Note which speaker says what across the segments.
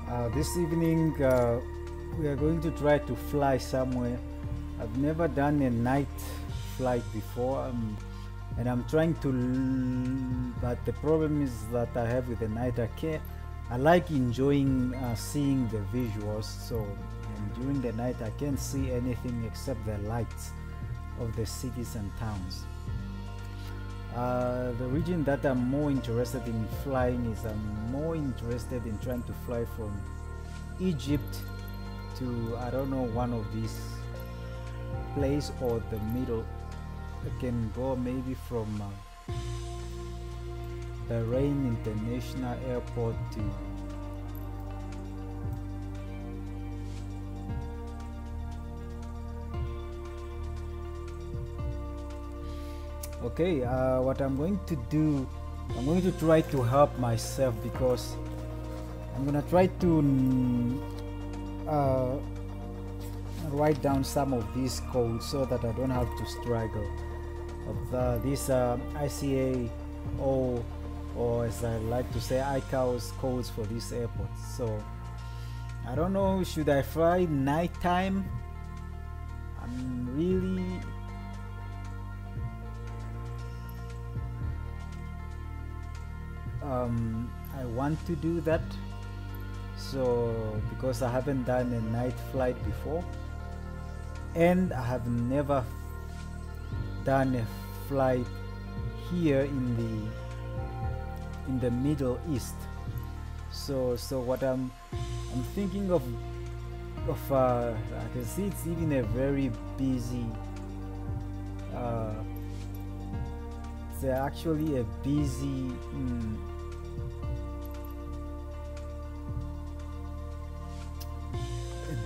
Speaker 1: This evening we are going to try to fly somewhere. I've never done a night flight before, and I'm trying to, but the problem is that I have with the night, I like enjoying seeing the visuals, so and during the night I can't see anything except the lights of the cities and towns. The region that I'm more interested in flying is I'm more interested in trying to fly from Egypt to, I don't know, one of these place or the middle. I can go maybe from Bahrain International Airport to okay, what I'm going to do, I'm going to try to help myself, because I'm gonna try to write down some of these codes so that I don't have to struggle of this ICA or as I like to say ICAO's codes for this airport. So I don't know, should I fly nighttime? I'm really I want to do that, so because I haven't done a night flight before, and I have never done a flight here in the Middle East. So what I'm thinking of I can see it's even a very busy it's actually a busy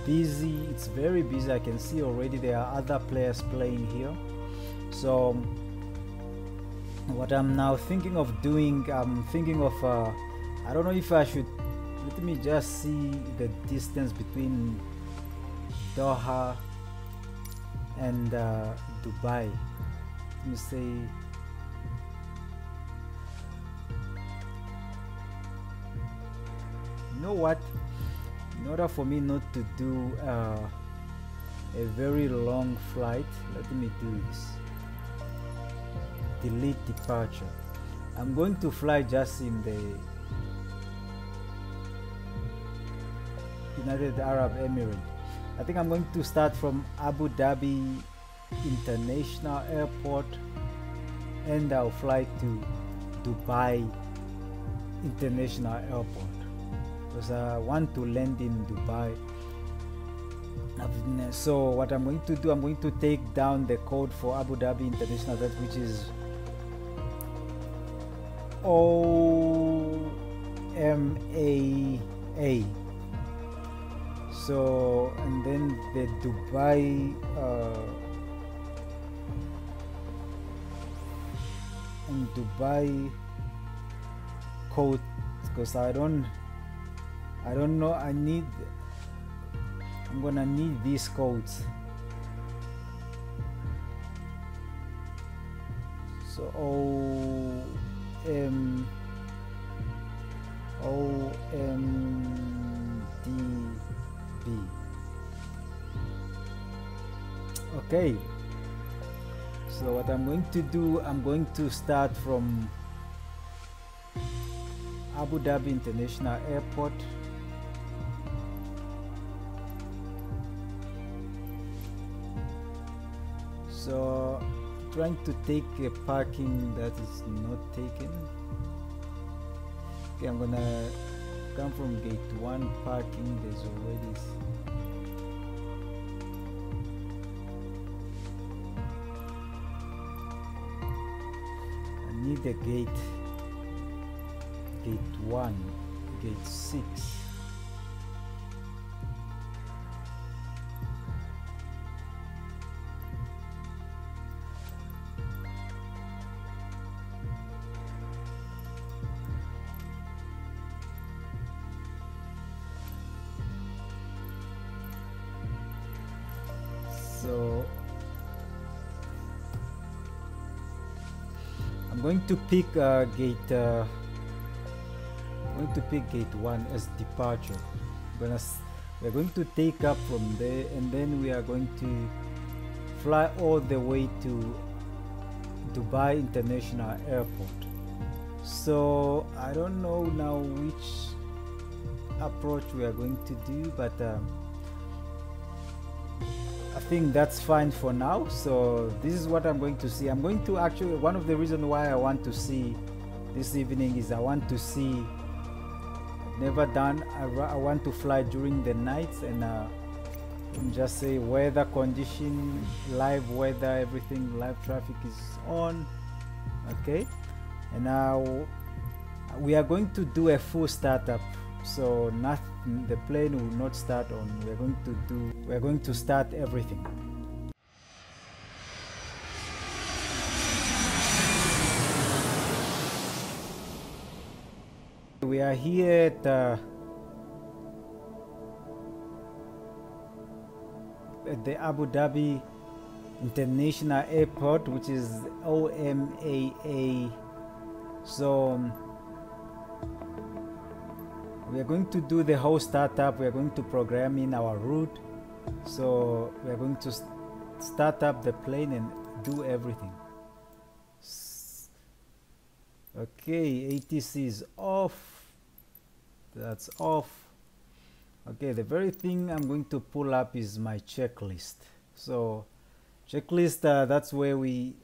Speaker 1: it's very busy. I can see already there are other players playing here. So what I'm now thinking of doing, I'm thinking of I don't know if I should, let me just see the distance between Doha and Dubai. Let me say you know what, in order for me not to do a very long flight, let me do this: delete departure. I'm going to fly just in the United Arab Emirates. I think I'm going to start from Abu Dhabi International Airport, and I'll fly to Dubai International Airport, because I want to land in Dubai. So what I'm going to do, I'm going to take down the code for Abu Dhabi International, that which is OMAA. So, and then the Dubai and Dubai code, because I don't know, I'm gonna need these codes. So OMDB. Okay, so what I'm going to do, I'm going to start from Abu Dhabi International Airport. So trying to take a parking that is not taken. Okay, I'm gonna come from gate 1 parking. There's already I need a gate 1, gate 6. So I'm going to pick gate 1 as departure. we're going to take up from there, and then we are going to fly all the way to Dubai International Airport. So I don't know now which approach we are going to do, but I think that's fine for now. So this is what I'm going to see. I'm going to actually, one of the reasons why I want to see this evening is I want to see, never done, I want to fly during the nights and just say weather condition, live weather, everything, live traffic is on. Okay, and now we are going to do a full startup, so nothing, the plane will not start on. We're going to start everything. We are here at the Abu Dhabi International Airport, which is OMAA. So we are going to do the whole startup. We are going to program in our route. So we are going to start up the plane and do everything. Okay, ATC is off. That's off. Okay, the very thing I'm going to pull up is my checklist. So checklist, that's where we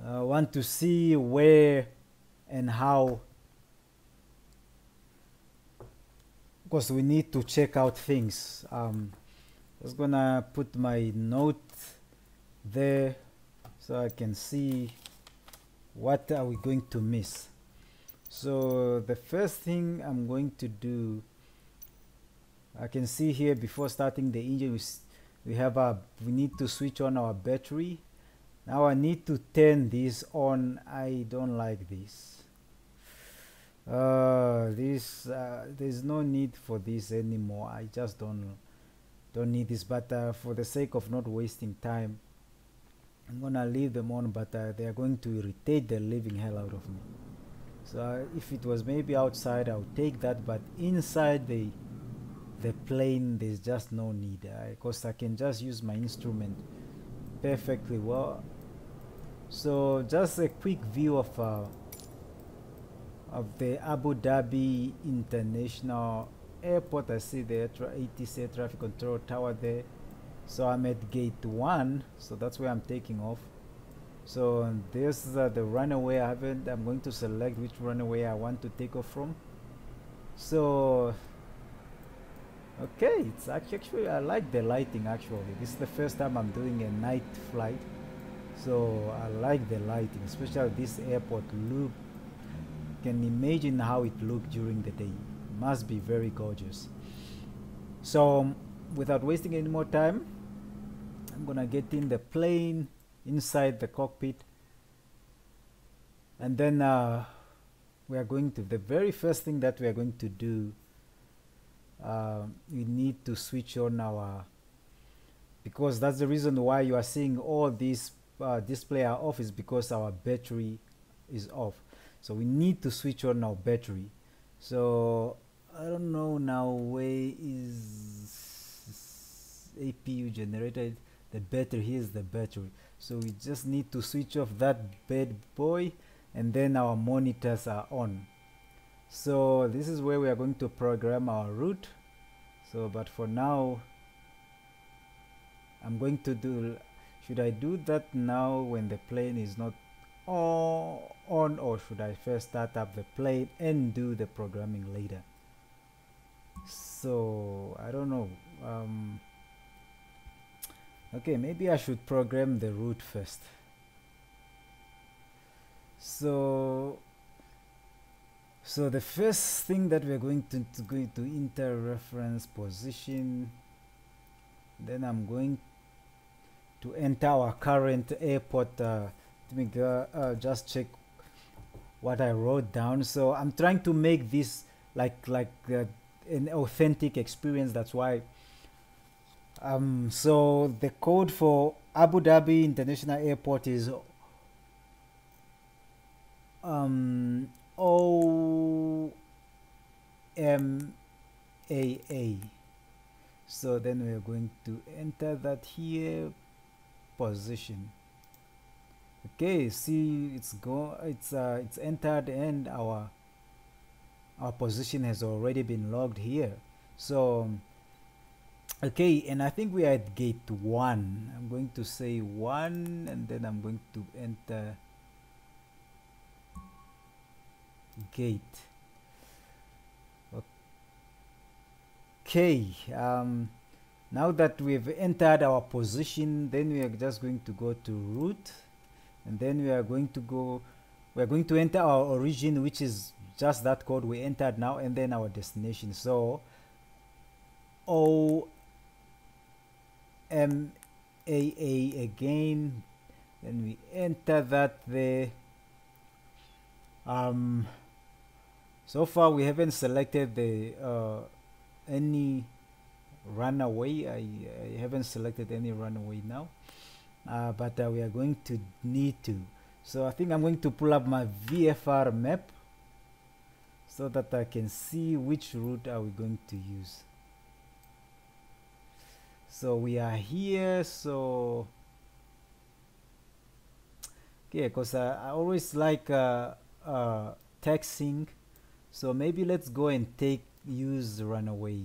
Speaker 1: want to see where and how, because we need to check out things. Just gonna put my note there so I can see what are we going to miss. So the first thing I'm going to do, I can see here before starting the engine, we need to switch on our battery. Now I need to turn this on. I don't like this. There's no need for this anymore. I just don't need this, but for the sake of not wasting time, I'm gonna leave them on, but they are going to irritate the living hell out of me. So if it was maybe outside, I would take that, but inside the plane, there's just no need, because I can just use my instrument perfectly well. So just a quick view of the Abu Dhabi International Airport. I see the ATC Air Traffic Control Tower there. So I'm at gate 1, so that's where I'm taking off. So there's the runway. I'm going to select which runway I want to take off from. So okay, it's actually, I like the lighting. Actually, this is the first time I'm doing a night flight, so I like the lighting, especially this airport look. You can imagine how it looked during the day. It must be very gorgeous. So without wasting any more time, I'm gonna get in the plane, inside the cockpit, and then we are going to, the very first thing that we are going to do, we need to switch on our, because that's the reason why you are seeing all these display are off, is because our battery is off. So we need to switch on our battery. So I don't know now, where is APU generated? The battery, here's the battery. So we just need to switch off that bad boy, and then our monitors are on. So this is where we are going to program our route. So but for now, I'm going to do, should I do that now when the plane is not on, or should I first start up the plane and do the programming later? So I don't know. Okay, maybe I should program the route first. So the first thing that we're going to go to enter reference position. Then I'm going to enter our current airport. Let me just check what I wrote down. So I'm trying to make this like an authentic experience. That's why. So the code for Abu Dhabi International Airport is OMAA. MAA. So then we are going to enter that here, position. Okay, see, it's entered, and our position has already been logged here. So okay, and I think we are at gate 1. I'm going to say 1, and then I'm going to enter gate. Okay, now that we've entered our position, then we are just going to go to root, and then we are going to enter our origin, which is just that code we entered now, and then our destination. So OMAA again, then we enter that there. So far we haven't selected the any runaway. I haven't selected any runaway now, but we are going to need to. So I think I'm going to pull up my VFR map so that I can see which route are we going to use. So we are here. So okay, because I always like taxing, so maybe let's go and use runaway.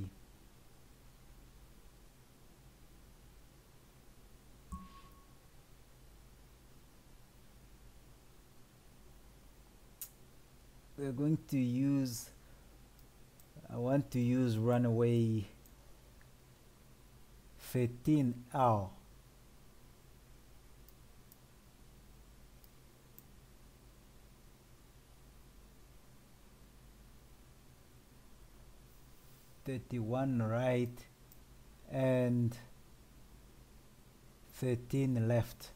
Speaker 1: We're going to use, I want to use runaway 13R. Right and 13 left.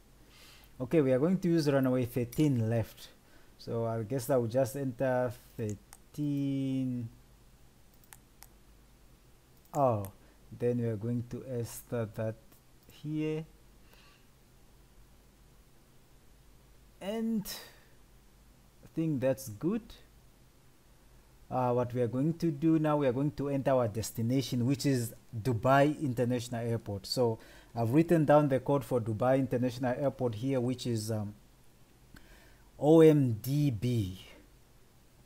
Speaker 1: Okay, we are going to use runaway 13 left. So I guess I will just enter 13. Oh, then we are going to enter that here, and I think that's good. What we are going to do now, we are going to enter our destination, which is Dubai International Airport. So I've written down the code for Dubai International Airport here, which is OMDB.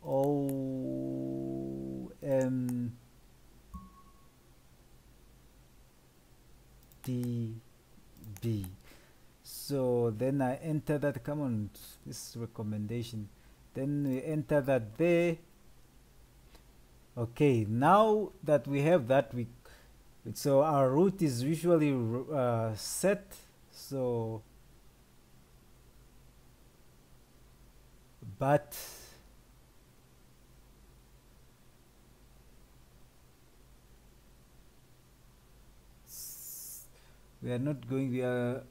Speaker 1: OMDB. So then I enter that. Come on, this recommendation. Then we enter that there. Okay, now that we have that, so our route is usually set. So, but we are not going. We are.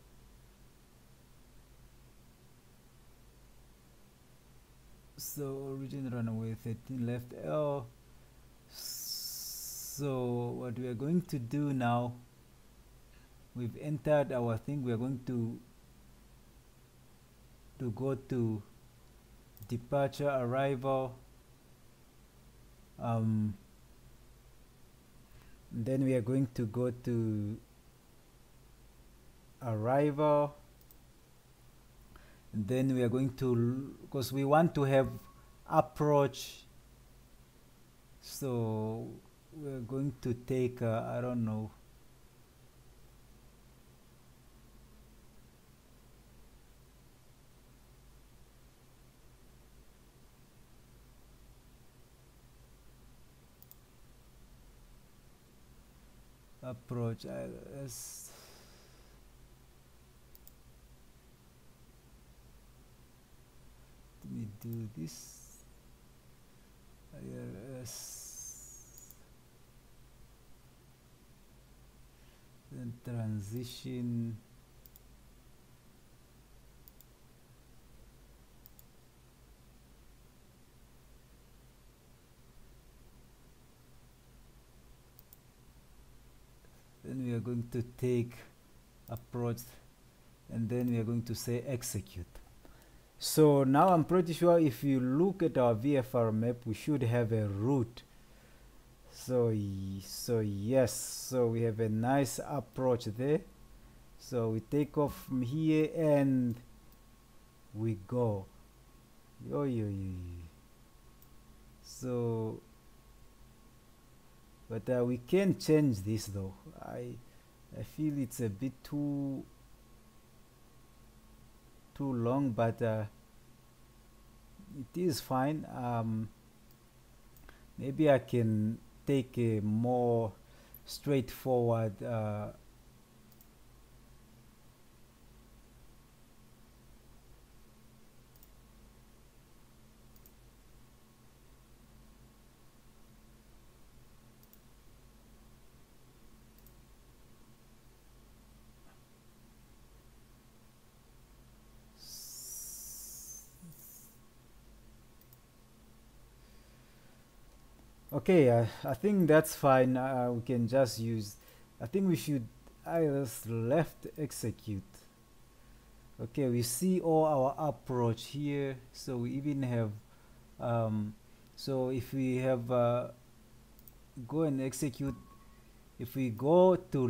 Speaker 1: So origin runaway 13 left. Oh. So what we are going to do now, we've entered our thing. We are going to go to departure, arrival, then we are going to go to arrival, and then we are going to, because we want to have approach, so we're going to take I don't know, approach. Let me do this. Then transition. Then we are going to take approach, and then we are going to say execute. So now I'm pretty sure if you look at our VFR map, we should have a route So yes, so we have a nice approach there. So we take off from here and we go. Yo, yo, yo, yo. So, but we can change this though. I feel it's a bit too long, but it is fine. Maybe I can take a more straightforward okay, I think that's fine. We can just use, I think we should either left execute. Okay, we see all our approach here. So we even have, so if we have, go and execute, if we go to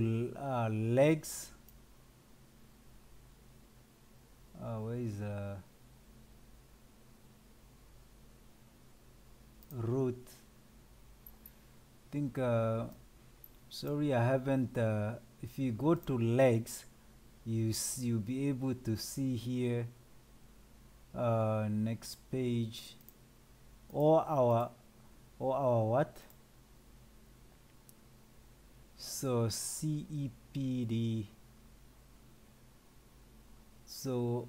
Speaker 1: legs, where is root? I think sorry, I haven't if you go to legs, you'll be able to see here next page or our what, so CEPD, so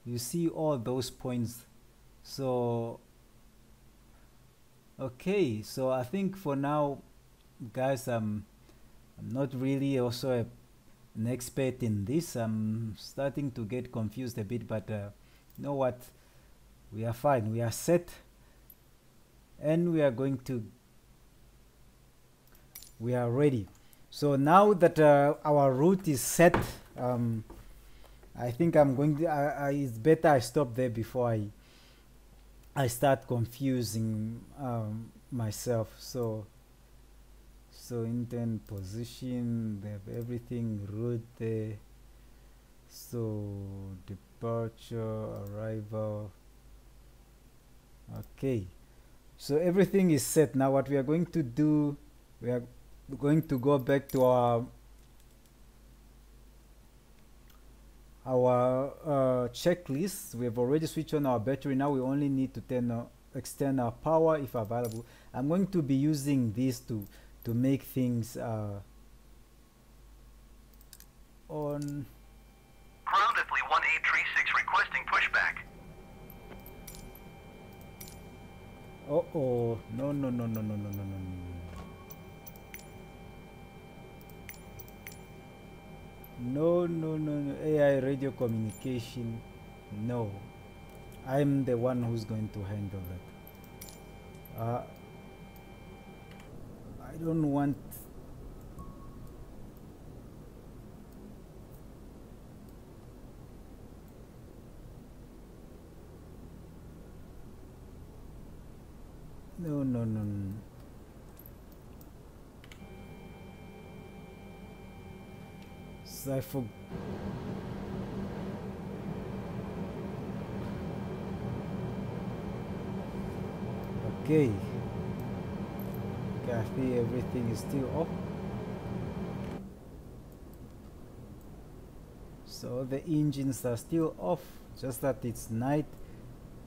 Speaker 1: you see all those points. So okay, so I think for now, guys, I'm not really also an expert in this. I'm starting to get confused a bit, but you know what, we are fine, we are set, and we are ready. So now that our route is set, I think I'm going to it's better I stop there before I start confusing myself. So intent, position, they have everything, route there, so departure, arrival. Okay, so everything is set. Now what we are going to do, we are going to go back to our checklist. We have already switched on our battery. Now we only need to extend our power if available. I'm going to be using this to make things on.
Speaker 2: Ground Italy 1836 requesting pushback.
Speaker 1: Oh, no. No, AI radio communication, no. I'm the one who's going to handle that. I don't want. No. So I forgot. Okay. I see everything is still off. So the engines are still off, just that it's night.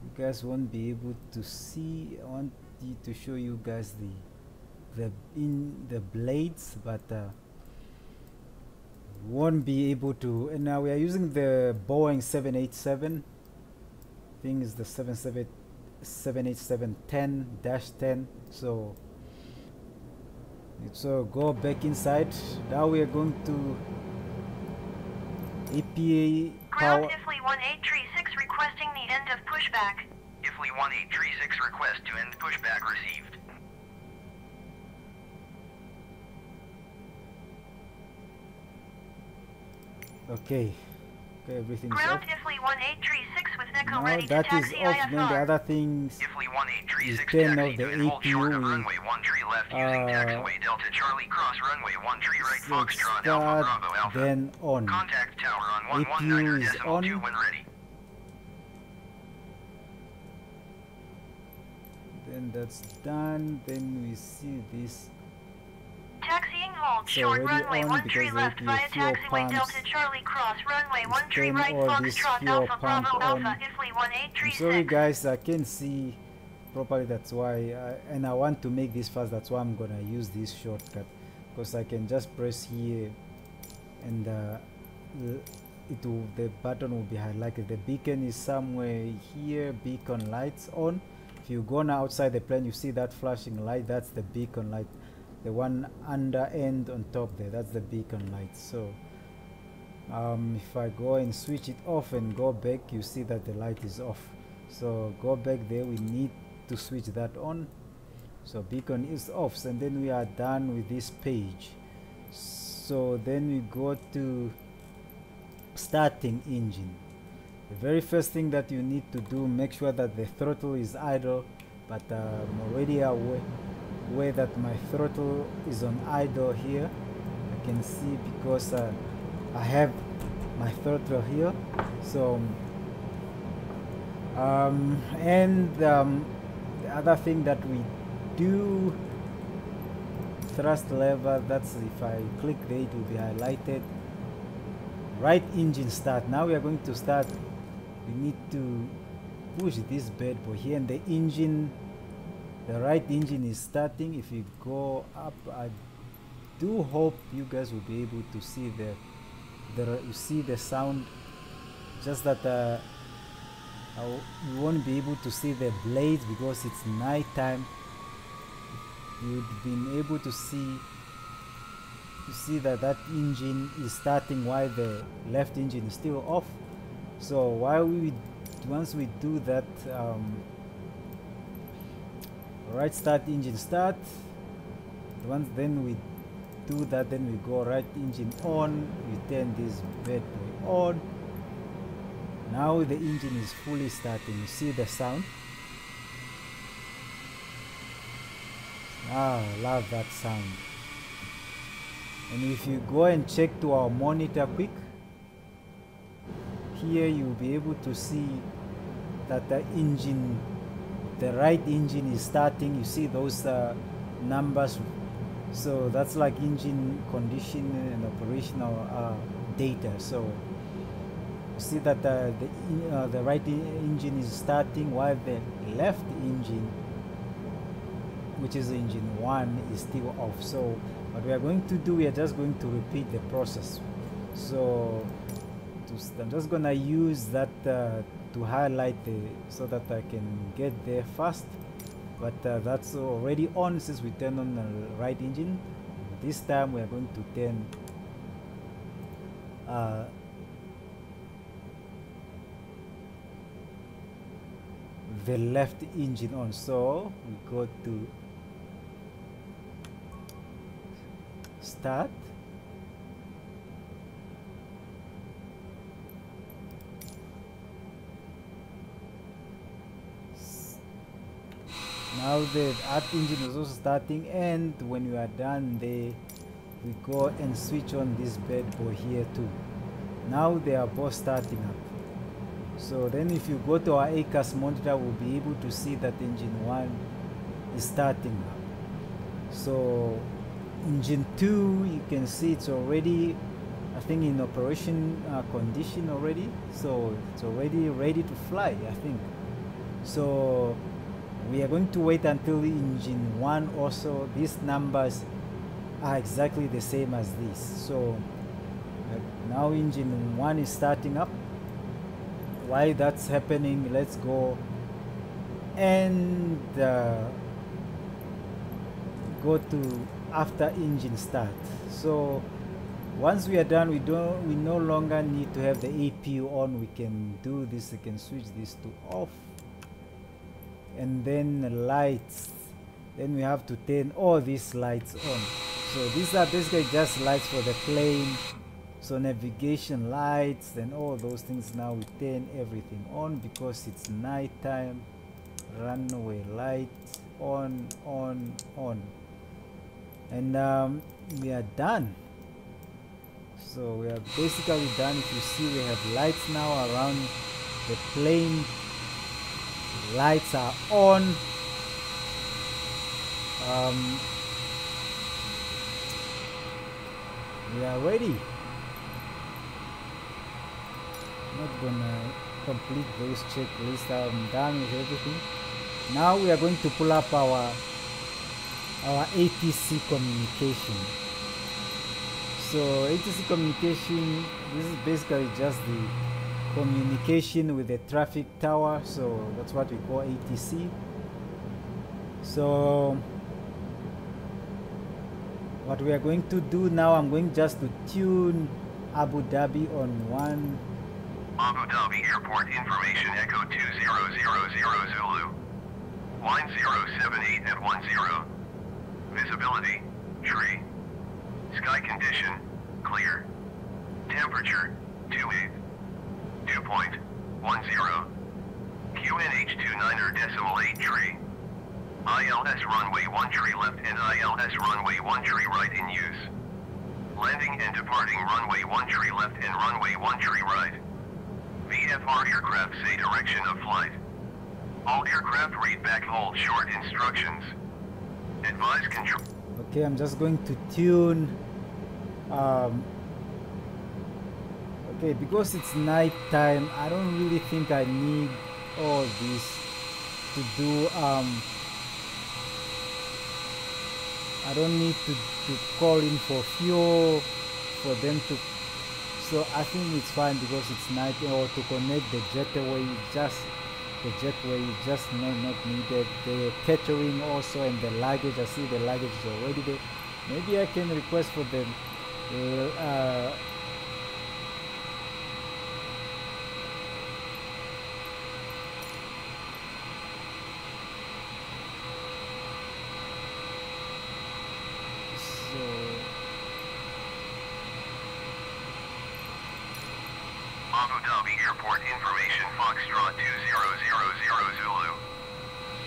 Speaker 1: You guys won't be able to see. I want to show you guys the blades, but won't be able to. And now we are using the Boeing 787. I think it's the 787-10-10. So go back inside. Now we are going to EPA power.
Speaker 2: Ground Ifly 1836 requesting the end of pushback. Ifly 1836 request to end pushback received.
Speaker 1: Okay, everything's
Speaker 2: Ground
Speaker 1: off.
Speaker 2: Ifly 1836 with Echo
Speaker 1: Now
Speaker 2: ready to
Speaker 1: that is
Speaker 2: taxi
Speaker 1: off, then the
Speaker 2: IFR.
Speaker 1: other things
Speaker 2: If we want a
Speaker 1: is
Speaker 2: 36
Speaker 1: turn
Speaker 2: taxi
Speaker 1: off the
Speaker 2: to and hold short of
Speaker 1: APU.
Speaker 2: runway 13 left using taxiway Delta Charlie cross runway 13 right Foxtrot Alpha
Speaker 1: Start,
Speaker 2: Bravo Alpha.
Speaker 1: then on.
Speaker 2: Contact tower on
Speaker 1: APU is
Speaker 2: 119.2
Speaker 1: on.
Speaker 2: when ready.
Speaker 1: Then that's done. Then we see this.
Speaker 2: Taxiing hold
Speaker 1: So
Speaker 2: short
Speaker 1: already
Speaker 2: runway
Speaker 1: on
Speaker 2: 13
Speaker 1: because
Speaker 2: left
Speaker 1: the
Speaker 2: via
Speaker 1: fuel
Speaker 2: taxiway
Speaker 1: pumps
Speaker 2: Delta Charlie cross runway
Speaker 1: is
Speaker 2: 13
Speaker 1: turn
Speaker 2: right
Speaker 1: all this
Speaker 2: Foxtrot
Speaker 1: fuel
Speaker 2: Alpha
Speaker 1: pump
Speaker 2: Bravo
Speaker 1: on.
Speaker 2: Alpha if we
Speaker 1: I'm
Speaker 2: 1836.
Speaker 1: sorry guys, I can't see properly, that's why and I want to make this fast, that's why I'm gonna use this shortcut, because I can just press here and the button will be highlighted. The beacon is somewhere here, beacon lights on. If you go now outside the plane, you see that flashing light, that's the beacon light. The one under end on top there, that's the beacon light. So if I go and switch it off and go back, you see that the light is off. So go back there, we need to switch that on. So beacon is off, and then we are done with this page. So then we go to starting engine. The very first thing that you need to do, make sure that the throttle is idle, but I'm already aware that my throttle is on idle here. I can see because I have my throttle here. So the other thing that we do, thrust lever, that's if I click there it will be highlighted. Right engine start. Now we are going to start. We need to push this bad boy here, and the engine, the right engine is starting. If you go up, I do hope you guys will be able to see you see the sound, just that you won't be able to see the blades because it's night time. You'd been able to see that engine is starting while the left engine is still off. So once we do that, right start engine start. Then we do that, then we go right engine on, we turn this bad boy on. Now the engine is fully starting. You see the sound? Love that sound. And if you go and check to our monitor quick, here you'll be able to see that the right engine is starting. You see those numbers. So that's like engine condition and operational data. So you see that the right engine is starting while the left engine, which is engine 1, is still off. So what we are going to do, we are just going to repeat the process. So I'm just gonna use that to highlight so that I can get there fast. But that's already on since we turned on the right engine. This time we are going to turn the left engine on. So we go to start. Now the earth engine is also starting, and when we are done there, we go and switch on this bad boy here too. Now they are both starting up. So then if you go to our ACAS monitor, we'll be able to see that engine 1 is starting up. So engine 2, you can see it's already, I think, in operation condition already. So it's already ready to fly, I think. So we are going to wait until engine 1 also, these numbers are exactly the same as this. So now engine 1 is starting up. While that's happening, let's go and go to after engine start. So once we are done, we no longer need to have the APU on. We can do this, we can switch this to off. And then the lights, then we have to turn all these lights on. So these are basically just lights for the plane So navigation lights and all those things, now we turn everything on because it's night time. Runway lights on, and we are done. So we are basically done. If you see, we have lights now around the plane. Lights are on. We are ready. Not gonna complete those checklists. I'm done with everything. Now we are going to pull up our ATC communication. So ATC communication, this is basically just the communication with the traffic tower. So that's what we call ATC. So what we are going to do now, I'm going just to tune Abu Dhabi on 1.
Speaker 2: Abu Dhabi Airport Information Echo 2000 Zulu. Line 078 at 10. Visibility, tree. Sky condition, clear. Temperature, 28. Dew point, 10. QNH 29.8 tree. ILS runway 1 tree left and ILS runway 1 tree right in use. Landing and departing runway 1 tree left and runway 1 tree right. VFR aircraft say direction of flight. All aircraft read back hold short instructions. Advise control.
Speaker 1: Okay, I'm just going to tune. Okay, because it's night time, I don't really think I need all this to do. I don't need to call in for fuel for them to. So I think it's fine because it's night, or to connect the jetway. The jetway is just not needed. The catering also, and the luggage. I see the luggage is already there. Maybe I can request for them.
Speaker 2: Abu Dhabi Airport Information Foxtrot 2000 Zulu.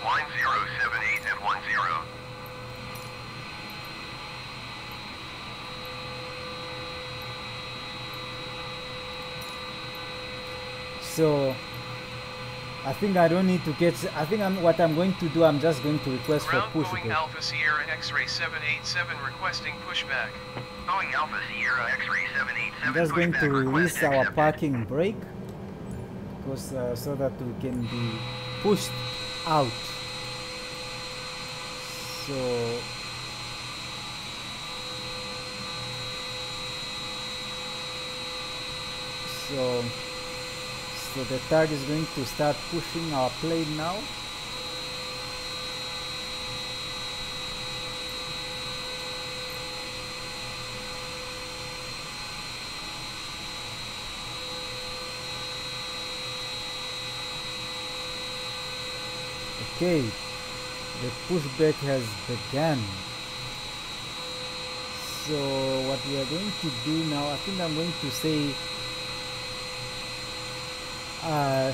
Speaker 2: Line 078 at 10.
Speaker 1: So I think I don't need to get. I think what I'm going to do, I'm just going to request for pushback.
Speaker 3: Going Alpha Sierra X-ray 787 requesting pushback.
Speaker 2: Going Alpha Sierra X-ray 787.
Speaker 1: I'm just going to release our parking brake because so that we can be pushed out. So the tug is going to start pushing our plane now. Okay, the pushback has begun. So what we are going to do now, I think I'm going to say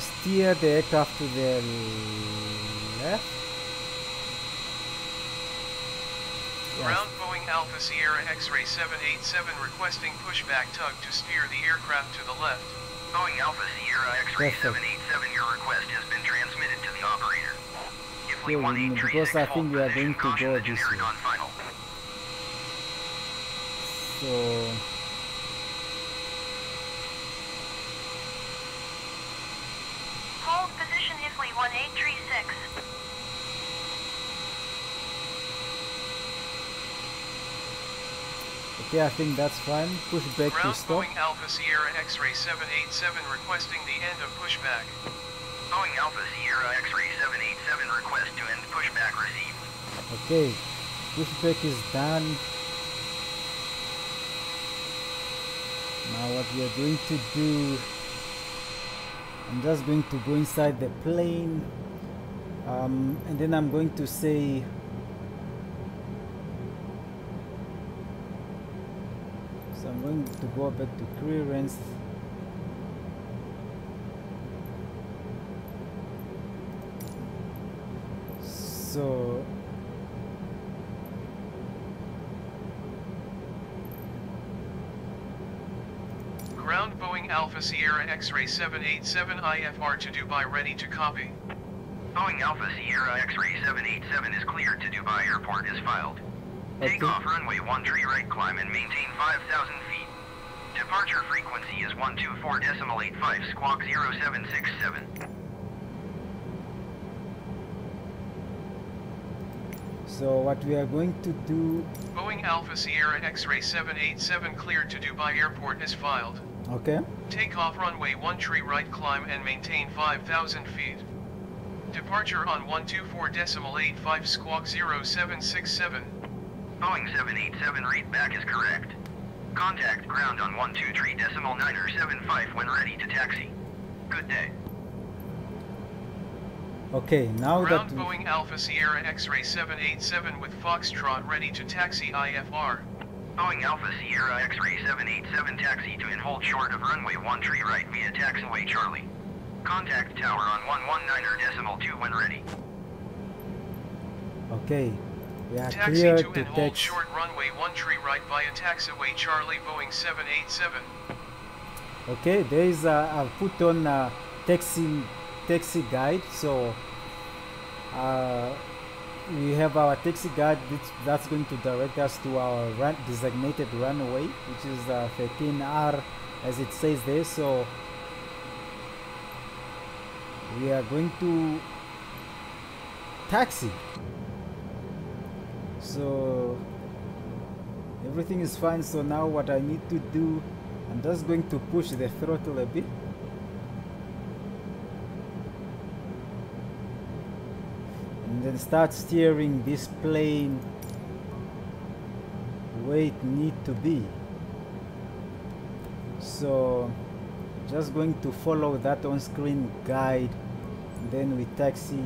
Speaker 1: steer the aircraft to the left.
Speaker 3: Ground Boeing Alpha Sierra X-ray 787 requesting pushback tug to steer the aircraft to the left.
Speaker 2: Boeing Alpha Sierra X-ray 787, your request has been transmitted to the operator.
Speaker 1: Because I think we are going to go this way. So
Speaker 2: hold position Ifly 1836.
Speaker 1: okay, I think that's fine. Push back to stop.
Speaker 3: Boeing Alpha Sierra X-ray 787 requesting the end of pushback.
Speaker 2: Boeing Alpha Sierra X-ray 787 request to end pushback received.
Speaker 1: Okay, pushback is done. Now what we are going to do, I'm just going to go inside the plane, and then I'm going to say I'm going to go back to clearance. So
Speaker 3: Ground Boeing Alpha Sierra X-Ray 787 IFR to Dubai ready to copy.
Speaker 2: Boeing Alpha Sierra X-Ray 787 is cleared to Dubai Airport is filed.
Speaker 1: Okay.
Speaker 2: Takeoff runway 13 right climb and maintain 5,000 feet. Departure frequency is 124.85 squawk 0767.
Speaker 1: So what we are going to do,
Speaker 3: Boeing Alpha Sierra X-Ray 787 cleared to Dubai Airport is filed.
Speaker 1: okay,
Speaker 3: Takeoff runway 13 right climb and maintain 5,000 feet. Departure on 124.85 squawk 0767.
Speaker 2: Boeing 787 read back is correct. Contact ground on 123.975 when ready to taxi. Good day.
Speaker 1: okay, now that
Speaker 3: Ground Boeing Alpha Sierra X-Ray 787 with Foxtrot ready to taxi IFR.
Speaker 2: Boeing Alpha Sierra X-Ray 787 taxi to and hold short of runway 13 right via taxiway Charlie. Contact tower on 119.2 when ready.
Speaker 1: okay, we are
Speaker 3: Taxi
Speaker 1: clear
Speaker 3: to
Speaker 1: to
Speaker 3: and hold
Speaker 1: taxi.
Speaker 3: short runway 13 right via taxiway Charlie Boeing 787.
Speaker 1: Okay, there is I've put on a taxi guide. So we have our taxi guide that's going to direct us to our designated runway, which is 13R as it says there. So we are going to taxi. So everything is fine. So now what I need to do, I'm just going to push the throttle a bit. And then start steering this plane where it need to be. So just going to follow that on-screen guide, then we taxi.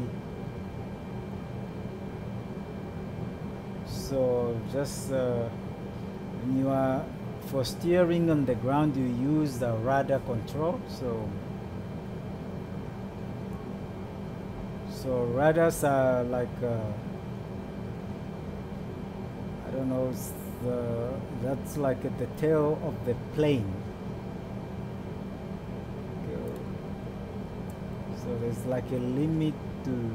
Speaker 1: So just when you are for steering on the ground, you use the radar control. So radars are like I don't know, that's like at the tail of the plane. Okay. So there's like a limit to,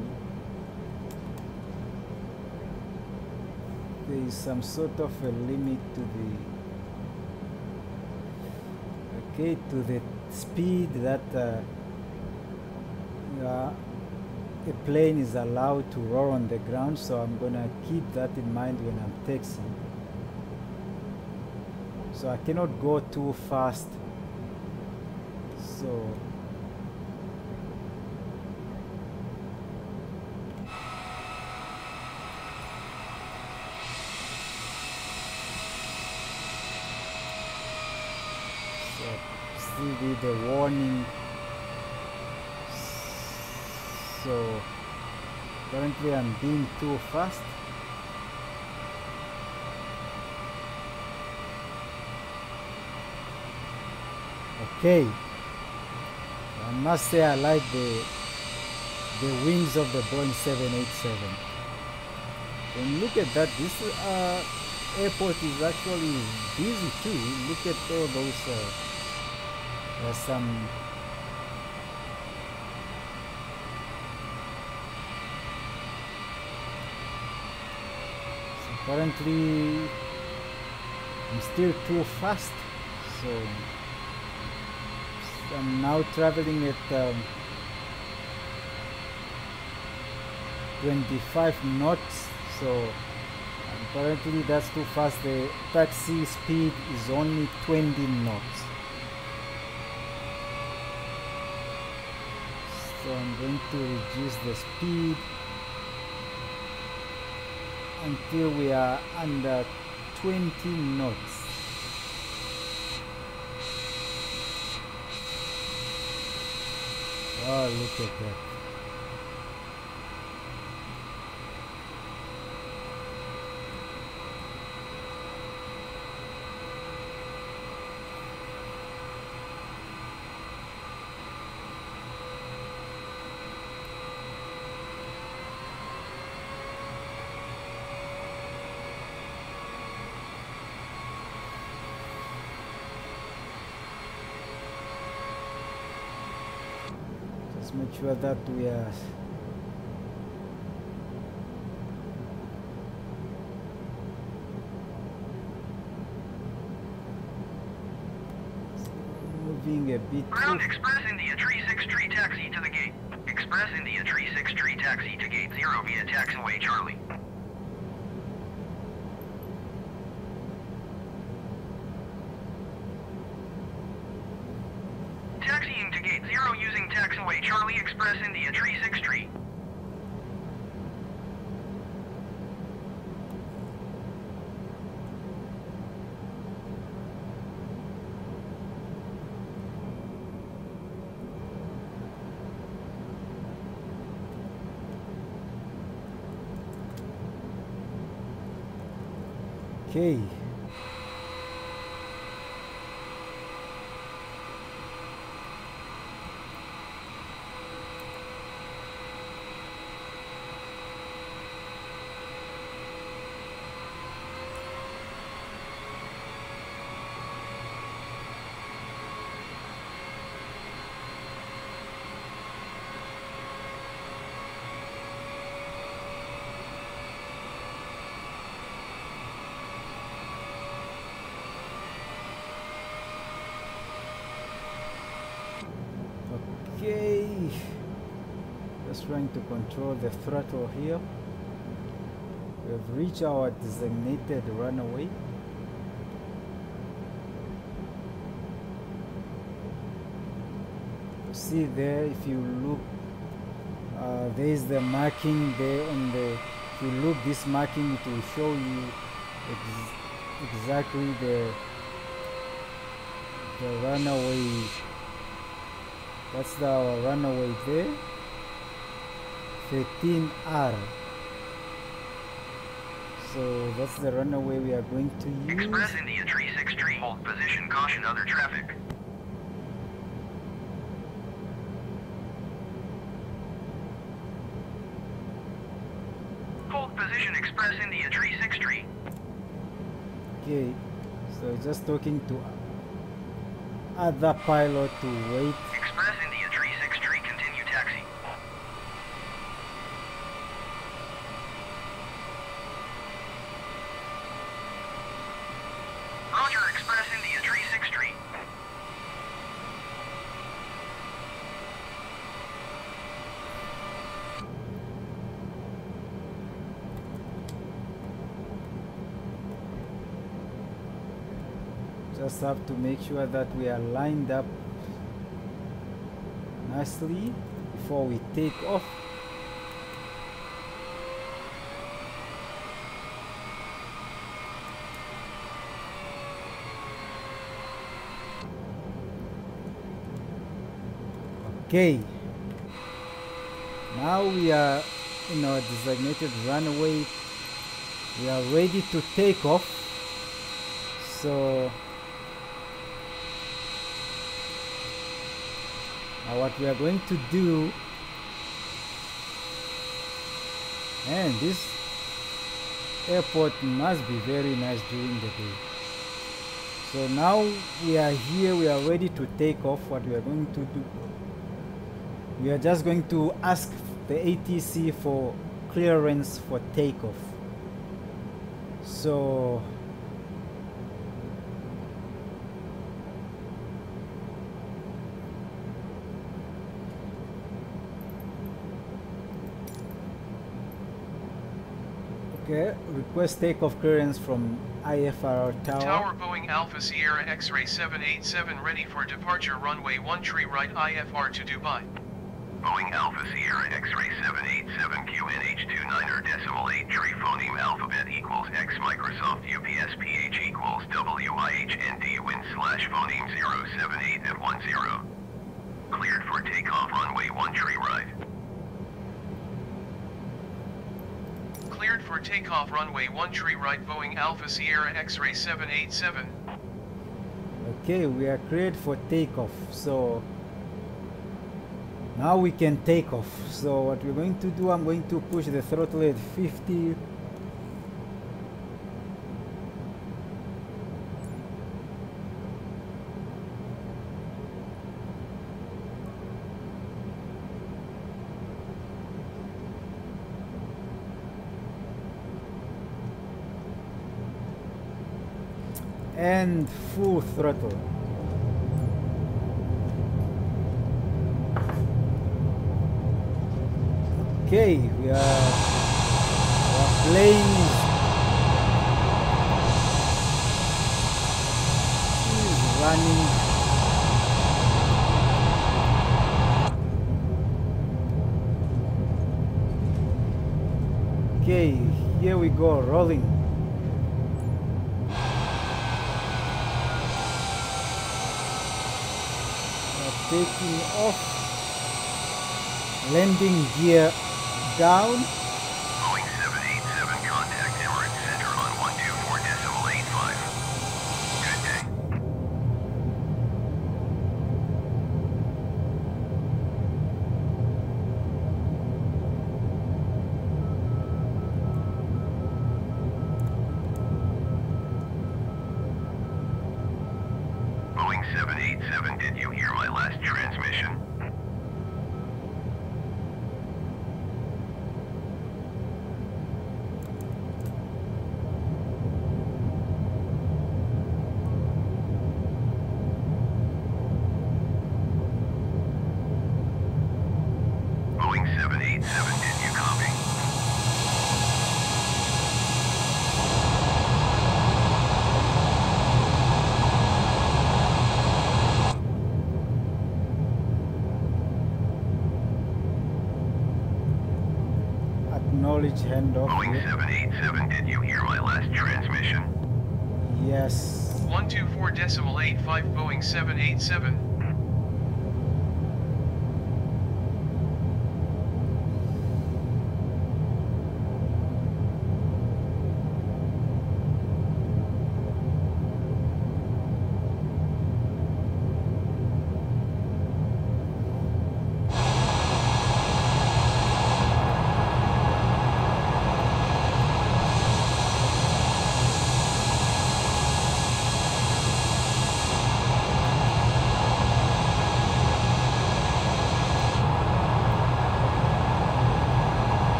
Speaker 1: there is some sort of a limit to the speed that a plane is allowed to roll on the ground. So I'm gonna keep that in mind when I'm taxiing. So I cannot go too fast. So see the warning. So currently I'm being too fast. Okay, I must say I like the wings of the Boeing 787. And look at that, this airport is actually busy too. Look at all those there's some currently I'm still too fast, so I'm now traveling at 25 knots. So currently that's too fast. The taxi speed is only 20 knots. So I'm going to reduce the speed until we are under 20 knots. Oh, look at that. Let's make sure that we are moving a bit.
Speaker 2: Ground Express India Tree 6 Tree taxi to the gate. Express India Tree 6 Tree taxi to gate 0 via taxiway Charlie. Taxiing to gate 0 using taxiway Charlie Express India Tree 6 Tree.
Speaker 1: Okay. Okay, just trying to control the throttle here. We have reached our designated runway. You see there, if you look, there is the marking there on the. If you look, this marking, it will show you exactly the runaway. That's our runaway there, 13R. So that's the runaway we are going to use.
Speaker 2: Express India Tree 6 Tree. Hold position, caution other traffic. Hold position, Express India Tree 6 Tree.
Speaker 1: Okay, so just talking to other pilot to wait.
Speaker 2: Express India Tree 6 Tree, continue taxi. Roger, Express India Tree 6 Tree.
Speaker 1: Just have to make sure that we are lined up nicely before we take off. Okay, now we are in our designated runway. We are ready to take off. So now what we are going to do, and this airport must be very nice during the day. So now we are here, we are ready to take off. What we are going to do, we are just going to ask the ATC for clearance for takeoff. So okay, request takeoff clearance from IFR Tower.
Speaker 3: Tower Boeing Alpha Sierra X-Ray 787 ready for departure runway 13 right IFR to Dubai.
Speaker 2: Boeing Alpha Sierra X-Ray 787 QNH29er decimal 8 tree phoneme alphabet equals X Microsoft UPS PH equals WIHND win slash phoneme 078 at 10. Cleared for takeoff runway 13 right.
Speaker 3: Cleared for takeoff runway 13 right Boeing Alpha Sierra X-Ray 787.
Speaker 1: Okay, we are cleared for takeoff. So now we can take off. So what we're going to do, I'm going to push the throttle at 50. and full throttle. Okay, we are playing is running. Okay, here we go, rolling. Taking off, landing gear down.
Speaker 2: Boeing 787, contact Emirates Center on 124.85. Good day. Boeing 787, did you hear my last transmission? Boeing 787, did you copy?
Speaker 1: Acknowledge handoff.
Speaker 2: Boeing 787, did you hear my last transmission?
Speaker 1: Yes.
Speaker 3: 124.85 Boeing 787.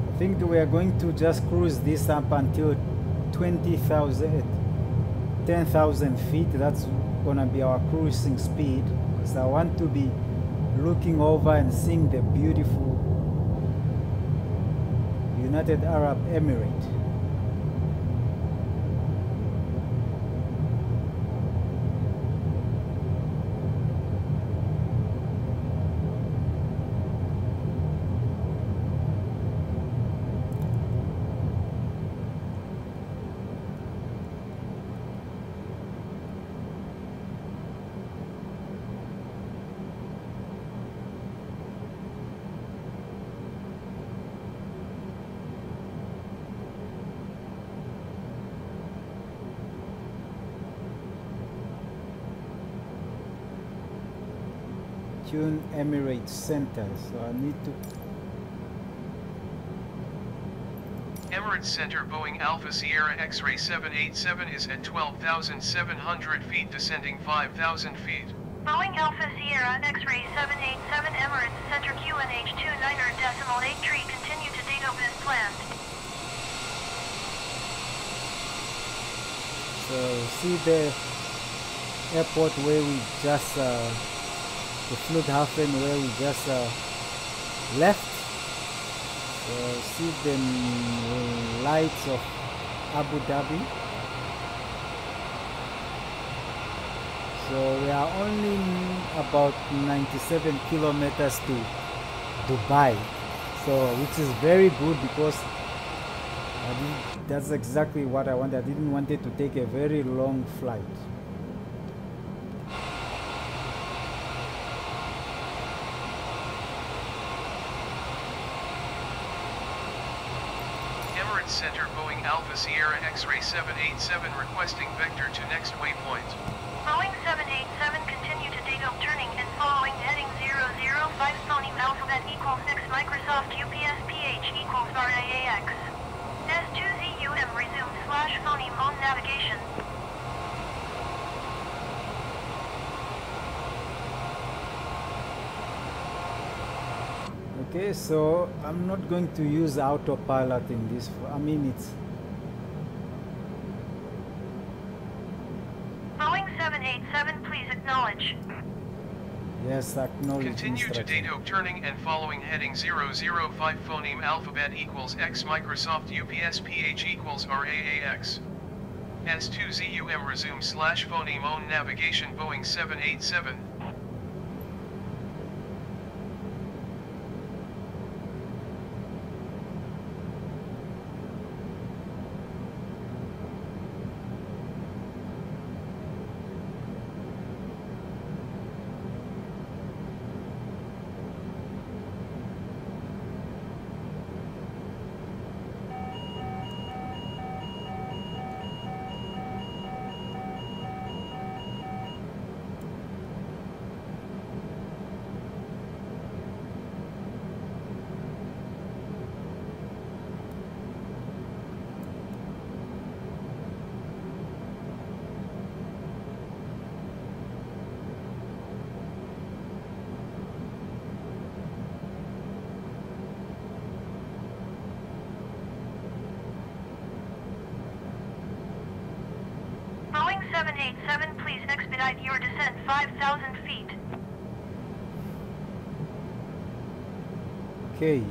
Speaker 1: I think we are going to just cruise this up until 10,000 feet. That's gonna be our cruising speed, because I want to be looking over and seeing the beautiful United Arab Emirates. Tune Emirates Center, so I need to.
Speaker 3: Emirates Center Boeing Alpha Sierra X-Ray 787 is at 12,700 feet descending 5,000 feet.
Speaker 4: Boeing Alpha Sierra X-Ray 787 Emirates Center QNH29.8 tree continue to date open as planned.
Speaker 1: So see the airport where we just the Flughafen where we just left. So see the lights of Abu Dhabi. So we are only about 97 kilometers to Dubai. So which is very good, because that's exactly what I wanted. I didn't want it to take a very long flight.
Speaker 3: Emirates Center Boeing Alpha Sierra X-Ray 787 requesting vector to next waypoint.
Speaker 4: Boeing 787 continue to date open turning and following heading 005 phoneme alphabet equals 6 Microsoft UPS PH equals RAAX. S2ZUM resume / phoneme on navigation.
Speaker 1: Okay, so I'm not going to use autopilot in this. I mean,
Speaker 4: acknowledge.
Speaker 1: Yes, acknowledge.
Speaker 3: Continue to Dado turning and following heading 005 phoneme alphabet equals X Microsoft UPS PH equals RAAX. S2ZUM resume / phoneme own navigation Boeing 787.
Speaker 4: Boeing 787, please expedite your descent 5,000 feet.
Speaker 1: Okay.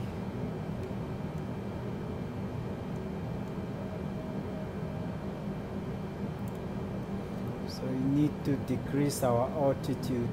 Speaker 1: So we need to decrease our altitude.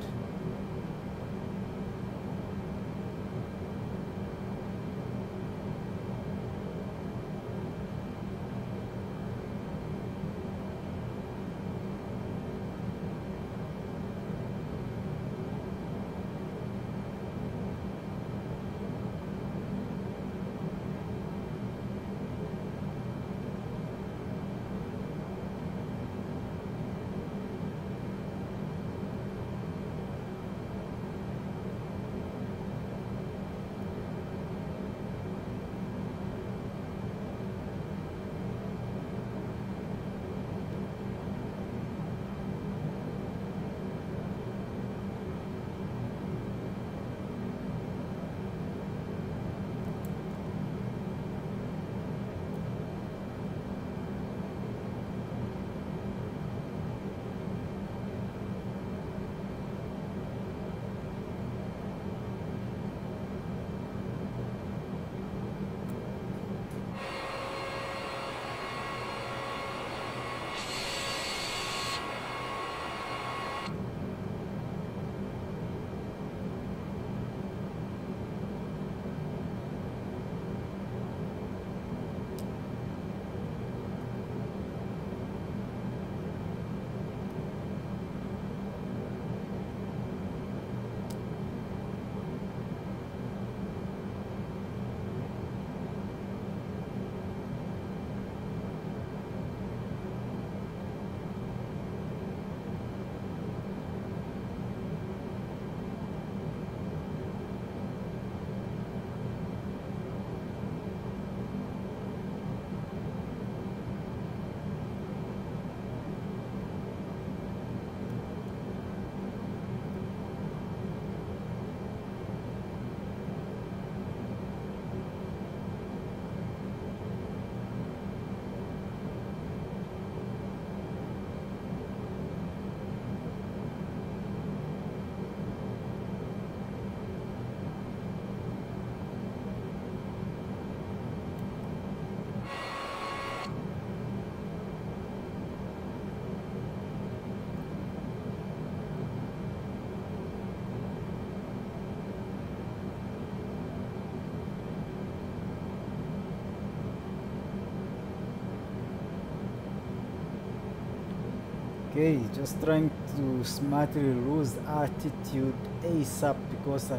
Speaker 1: Okay, just trying to smartly lose altitude ASAP because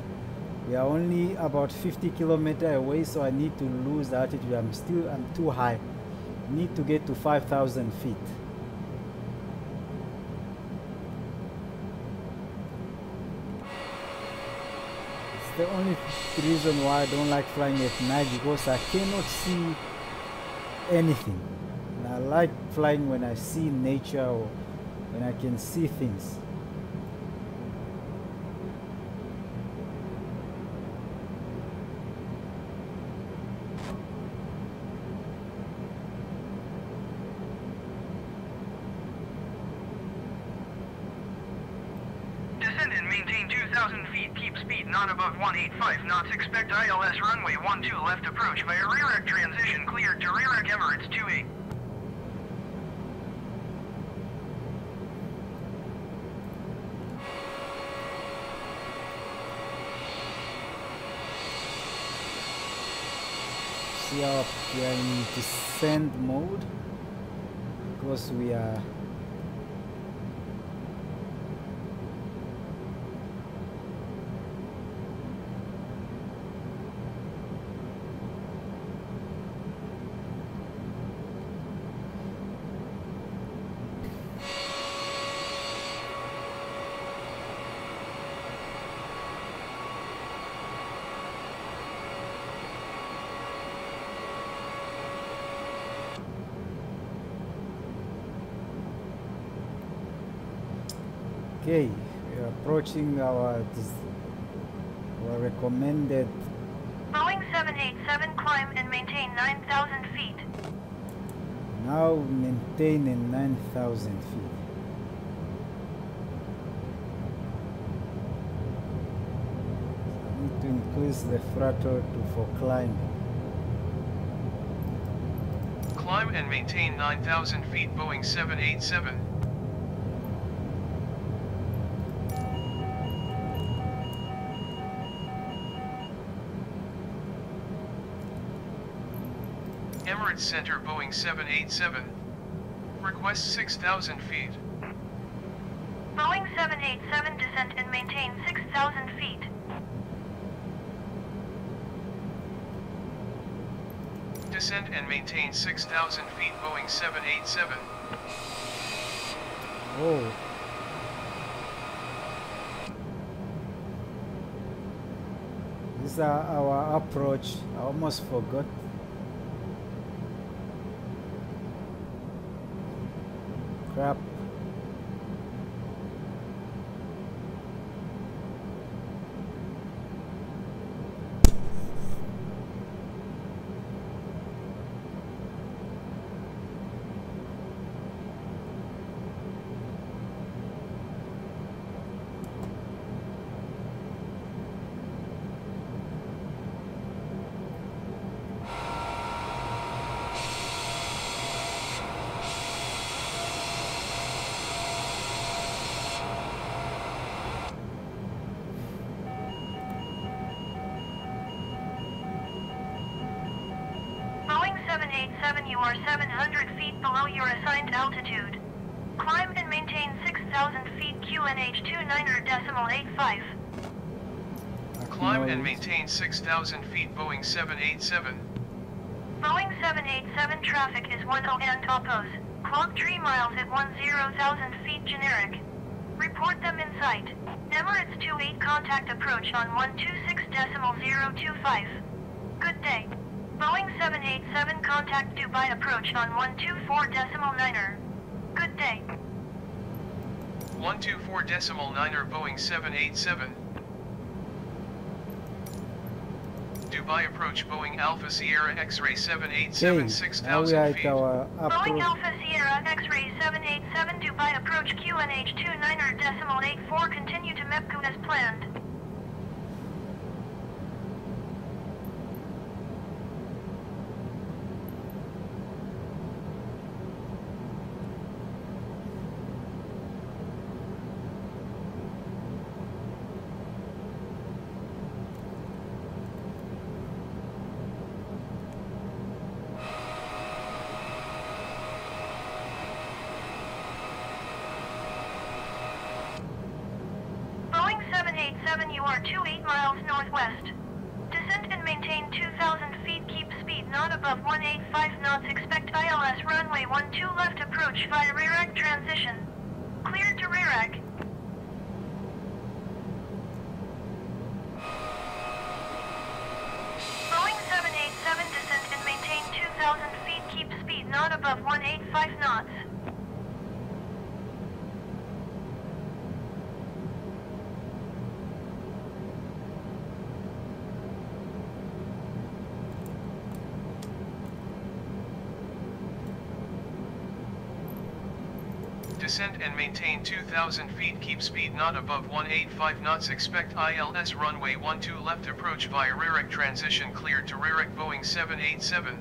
Speaker 1: we are only about 50 kilometers away, so I need to lose altitude. I'm too high. Need to get to 5,000 feet. It's the only reason why I don't like flying at night, because I cannot see anything. And I like flying when I see nature or when I can see things.
Speaker 2: not above 185 knots. Expect ILS runway 12 left approach via rear-ec transition cleared to rear-ec Emirates 28.
Speaker 1: See how we are in descent mode because we are okay, we are approaching our recommended.
Speaker 4: Boeing 787 climb and maintain 9,000 feet.
Speaker 1: Now maintaining 9,000 feet. I need to increase the throttle for climbing.
Speaker 3: Climb and maintain 9,000 feet Boeing 787. Emirates Center Boeing 787. Request 6,000 feet.
Speaker 4: Boeing 787 descent and maintain 6,000 feet.
Speaker 3: Descend and maintain 6,000 feet Boeing 787.
Speaker 1: Oh. This is our approach. I almost forgot. Crap.
Speaker 4: Boeing 787, you are 700 feet below your assigned altitude. Climb and maintain 6,000 feet QNH 29.85.
Speaker 3: Climb and maintain 6,000 feet Boeing 787.
Speaker 4: Boeing 787 traffic is 10 and oppose. Clock 3 miles at 10,000 feet generic. Report them in sight. Emirates 28 contact approach on 126.025. Good day. Boeing 787 contact Dubai approach on 124.9er. Good day.
Speaker 3: 124.9er Boeing 787. Dubai approach Boeing Alpha Sierra X-ray 787
Speaker 1: now we are
Speaker 3: 6,000
Speaker 1: at
Speaker 3: feet.
Speaker 1: our
Speaker 4: Boeing
Speaker 1: approach.
Speaker 4: Alpha Sierra X-ray 787 Dubai approach QNH 29.84 continue to MEPCO as planned. Boeing 787, you are 28 miles northwest. Descend and maintain 2,000 feet. Keep speed not above 185 knots. Expect ILS runway 12 left approach via rear-ec transition. Cleared to rear-ec. Boeing 787, descend and maintain 2,000 feet. Keep speed not above 185 knots.
Speaker 3: Descend and maintain 2,000 feet. Keep speed not above 185 knots. Expect ILS runway 12 left approach via REREC transition cleared to REREC Boeing 787.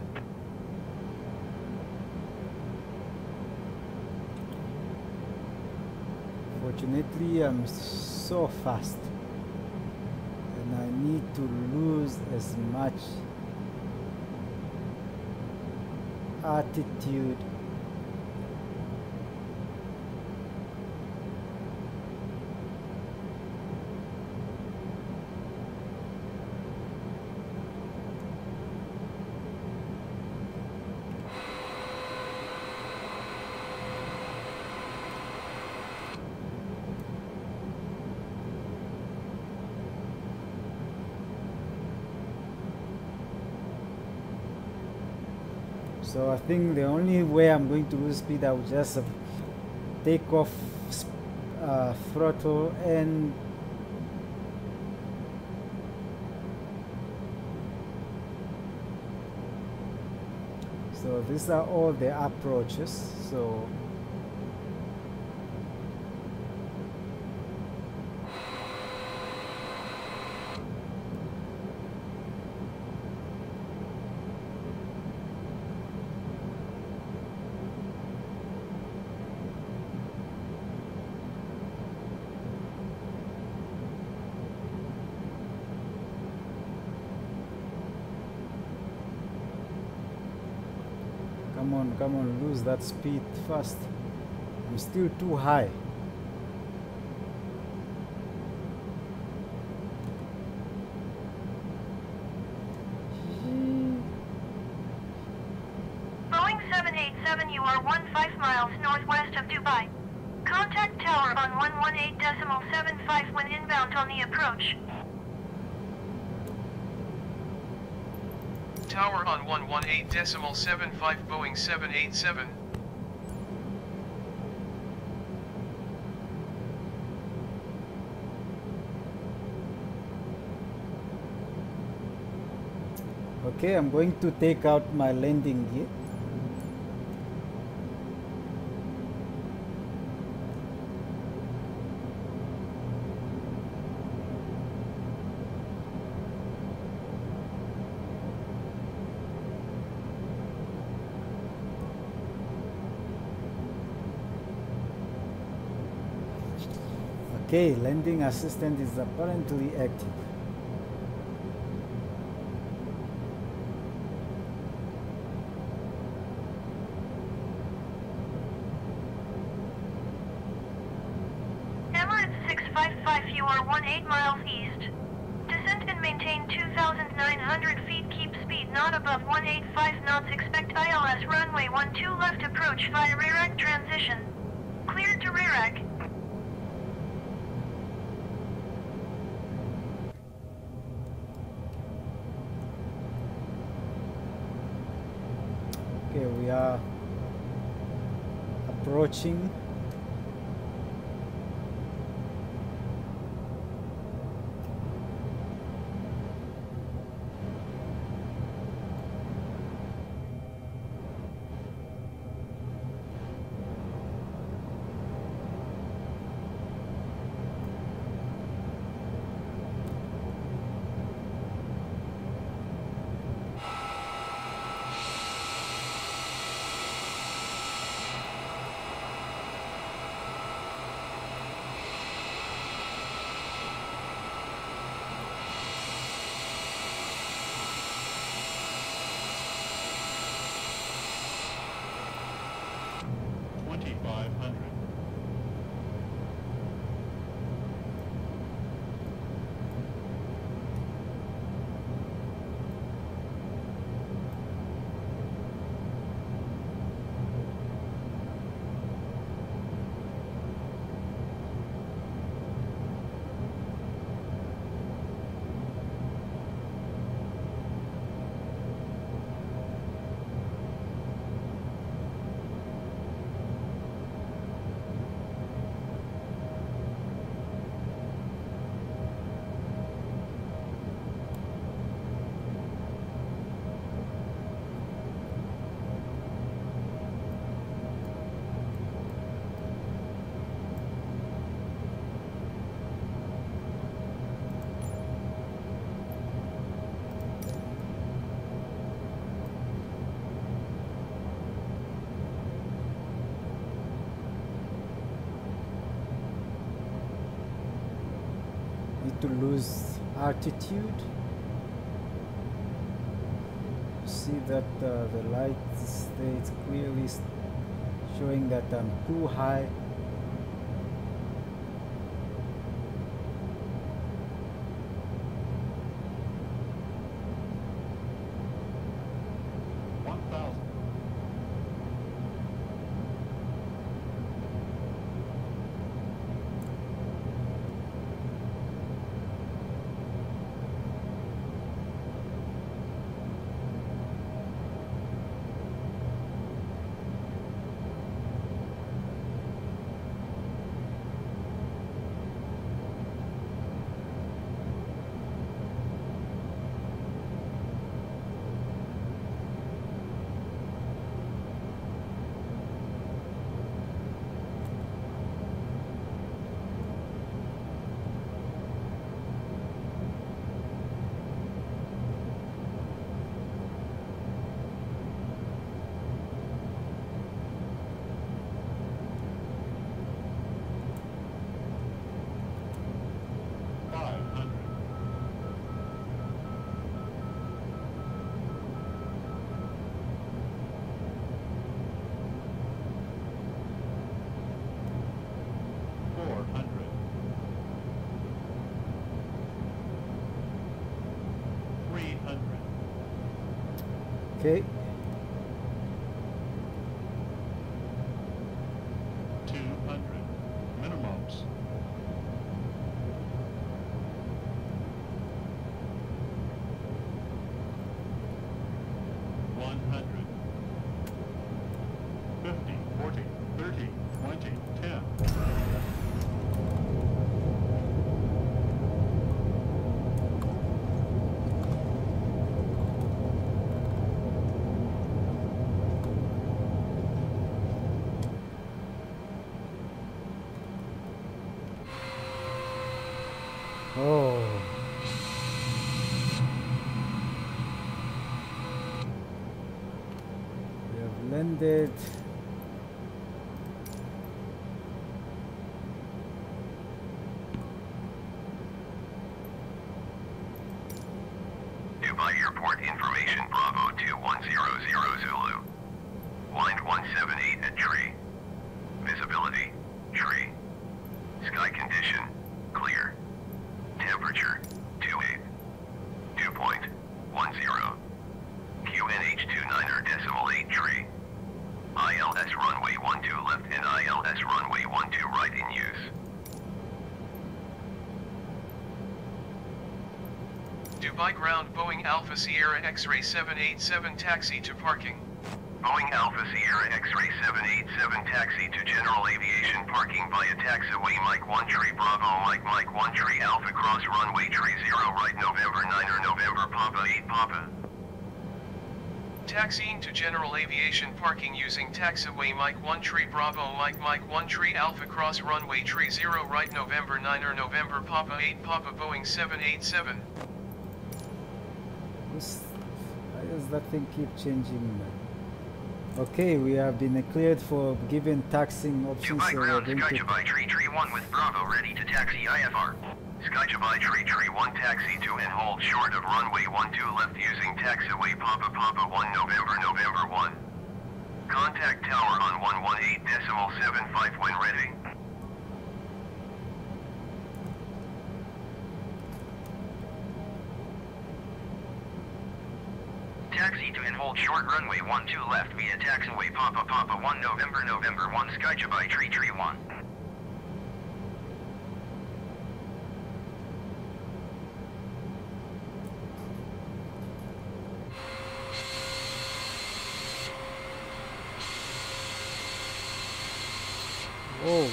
Speaker 1: Fortunately, I'm so fast and I need to lose as much altitude so I think the only way I'm going to lose speed, I will just take off throttle and so these are all the approaches. So come on, lose that speed fast. I'm still too high.
Speaker 4: Boeing 787, you are 15 miles northwest of Dubai. Contact tower on 118.75 when inbound on the approach.
Speaker 3: Tower on 118.75 Boeing 787.
Speaker 1: Okay, I'm going to take out my landing gear. Okay, landing assistant is apparently active.
Speaker 4: Emirates 655, you are 18 miles east. Descend and maintain 2,900 feet. Keep speed not above 185 knots. Expect ILS runway 12 left approach via REREC transition. Cleared to REREC.
Speaker 1: Okay, we are approaching. lose altitude. See that the lights there, it's clearly showing that I'm too high. Okay.
Speaker 5: 200 minimums. 100. 50, 40, 30, 20, 10.
Speaker 1: Oh. We have landed.
Speaker 2: Dubai Airport information Bravo 2100 Zulu. Wind 178 at tree. Visibility, tree. Sky condition, clear. Temperature, 28. Dew point, 10. QNH 29.8 tree. ILS runway 12 left and ILS runway 12 right in use.
Speaker 3: Dubai ground Boeing Alpha Sierra X-ray 787 taxi to parking.
Speaker 2: Boeing Alpha Sierra X-ray 787 taxi to general aviation parking via taxiway Mike 1 tree Bravo Mike 1 tree Alpha cross runway tree 0 right November 9er November Papa 8 Papa.
Speaker 3: Taxiing to general aviation parking using taxiway Mike 1 tree Bravo Mike 1 tree Alpha cross runway tree 0 right November 9er November Papa 8 Papa Boeing 787.
Speaker 1: Why does that thing keep changing? Okay, we have been cleared for given taxing options.
Speaker 2: Dubai
Speaker 1: So we're
Speaker 2: ground
Speaker 1: going
Speaker 2: Sky
Speaker 1: to
Speaker 2: Dubai tree 1 with Bravo ready to taxi IFR. Sky Dubai tree 1 taxi to and hold short of runway 12 left using taxiway Papa 1 November 1. Contact tower on 118.75 when ready. Taxi to and hold short runway 12 left via taxiway Papa 1 November 1 Sky Dubai tree 1.
Speaker 1: Oh,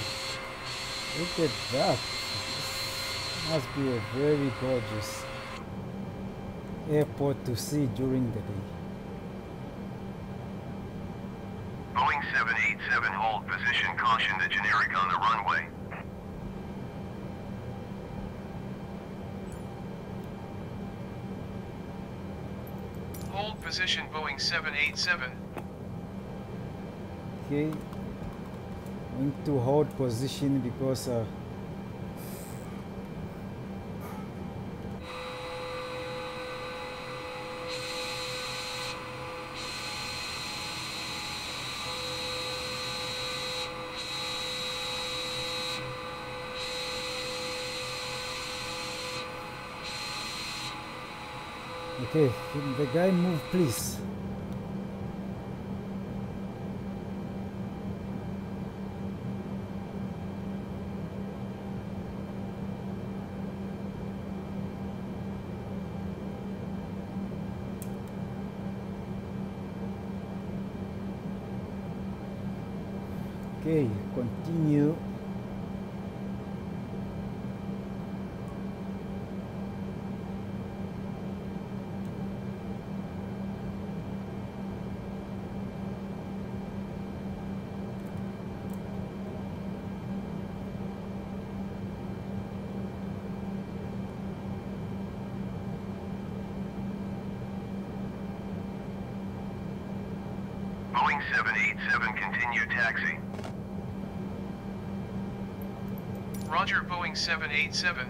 Speaker 1: look at that. This must be a very gorgeous airport to see during the day.
Speaker 2: Boeing 787 hold position caution the generic on the runway.
Speaker 3: Hold position Boeing 787.
Speaker 1: Okay, going to hold position because Okay, can the guy move please? Okay, continue.
Speaker 2: Boeing 787 continue taxi.
Speaker 3: Roger, Boeing 787.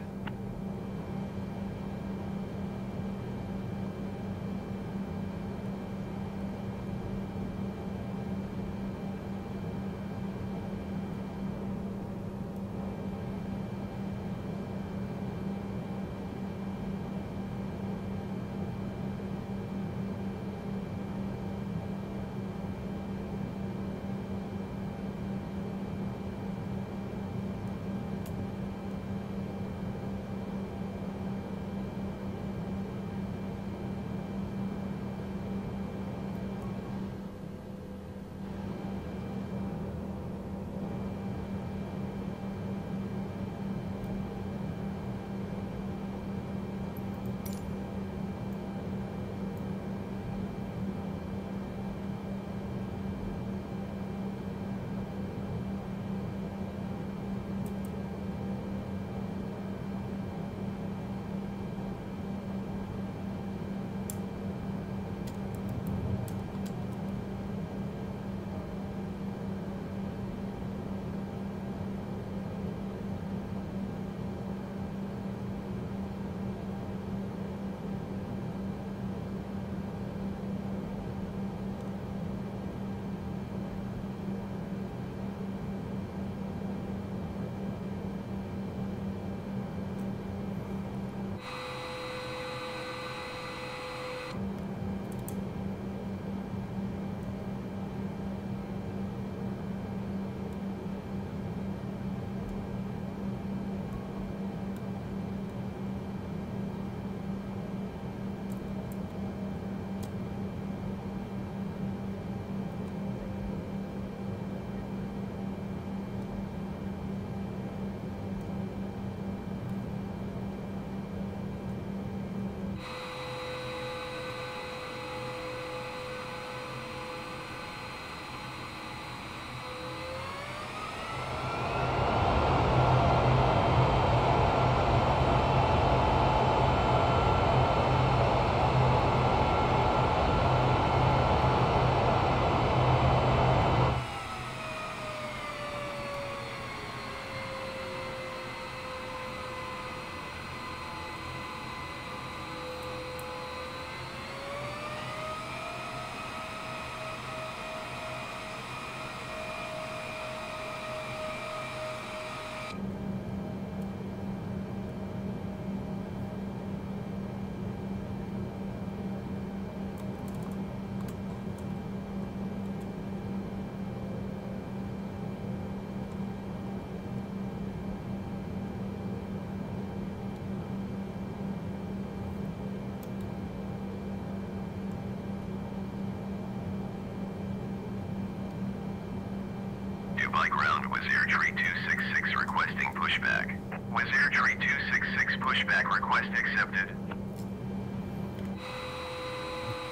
Speaker 2: Dubai ground with Air Tree 266 requesting pushback. With Air Tree 266 pushback request accepted.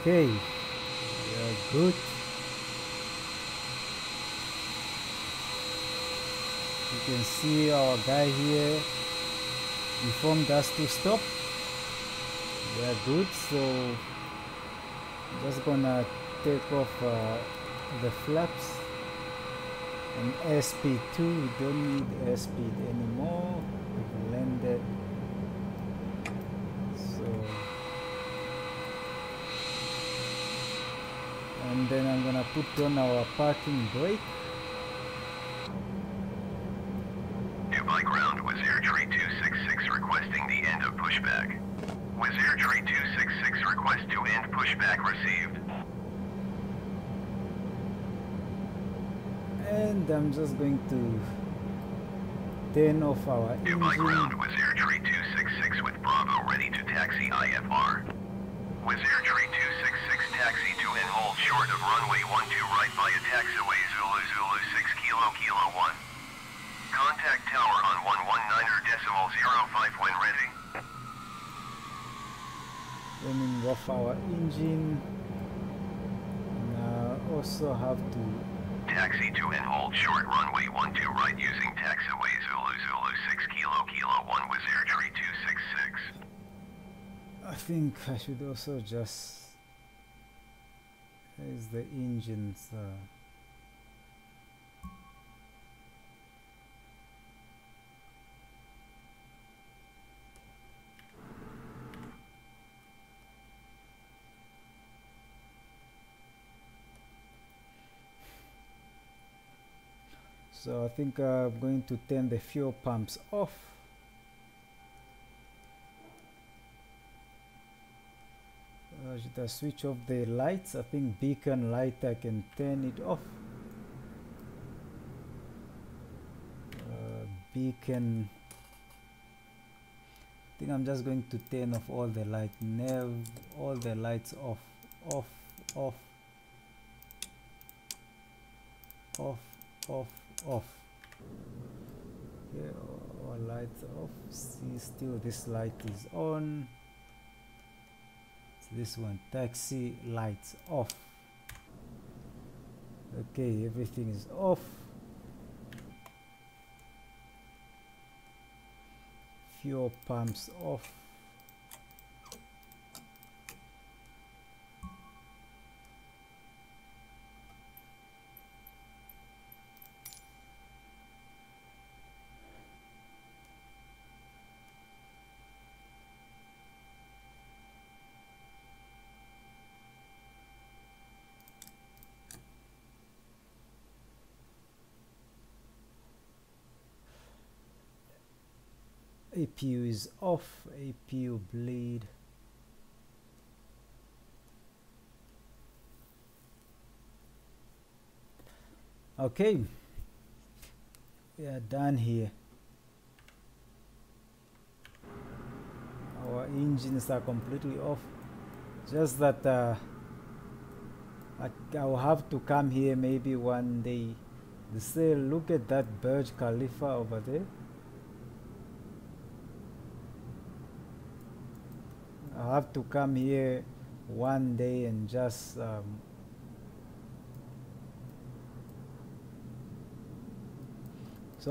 Speaker 1: Okay, we are good. You can see our guy here informed us to stop. We are good, so I'm just gonna take off the flaps. And airspeed 2, we don't need airspeed anymore. We've landed. So, and then I'm gonna put on our parking brake.
Speaker 2: Dubai ground with Air Tree 266 requesting the end of pushback. With Air Tree 266 Request to end pushback received.
Speaker 1: And I'm just going to turn off our
Speaker 2: Dubai ground,
Speaker 1: engine.
Speaker 2: Wizz Air Tree 266 with Bravo ready to taxi IFR. Wizz Air Tree 266 taxi to and hold short of runway 12 right via taxiway Zulu Zulu 6 Kilo Kilo 1. Contact tower on 119.05 when ready.
Speaker 1: Turning off our engine. And I also have to
Speaker 2: Taxi to and hold short runway 12 right using taxiway Zulu Zulu 6 Kilo Kilo 1 Wizz Air Tree 266.
Speaker 1: I think I should also just raise the engines. So I think I'm going to turn the fuel pumps off. Should I switch off the lights? I think beacon light, I can turn it off. Beacon, I think I'm just going to turn off all the lights. All the lights off, off, off, off, off, off. Okay, all lights off. See, still this light is on. This one, taxi lights off. Okay, everything is off. Fuel pumps off. APU is off. APU bleed. Okay, we are done here. Our engines are completely off. Just that I'll have to come here maybe one day. They say, look at that Burj Khalifa over there. I'll have to come here one day and just so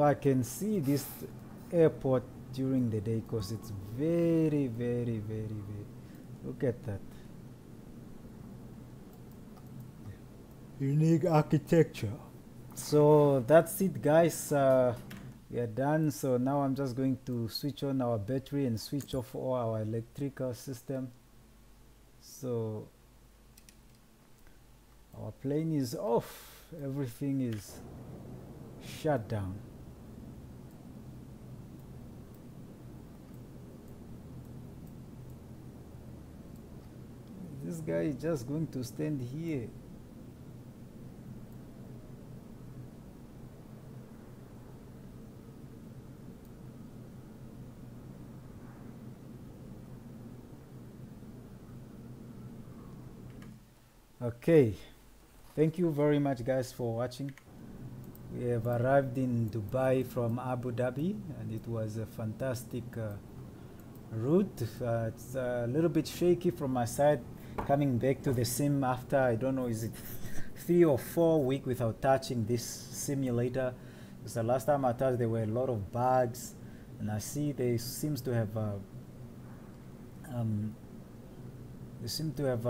Speaker 1: I can see this airport during the day, because it's very, very, very, very, look at that unique architecture. So that's it, guys. We are done. So now I'm just going to switch on our battery and switch off all our electrical system. So our plane is off, everything is shut down. This guy is just going to stand here. Okay, thank you very much, guys, for watching. We have arrived in Dubai from Abu Dhabi, and it was a fantastic route. It's a little bit shaky from my side coming back to the sim after, I don't know, is it 3 or 4 weeks without touching this simulator, because the last time I touched there were a lot of bugs, and I see they seems to have they seem to have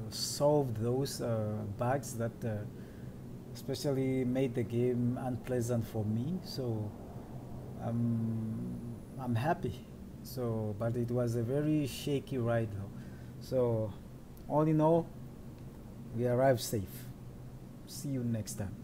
Speaker 1: solved those bugs that especially made the game unpleasant for me. So I'm happy. So, but it was a very shaky ride though. So all in all, we arrived safe. See you next time.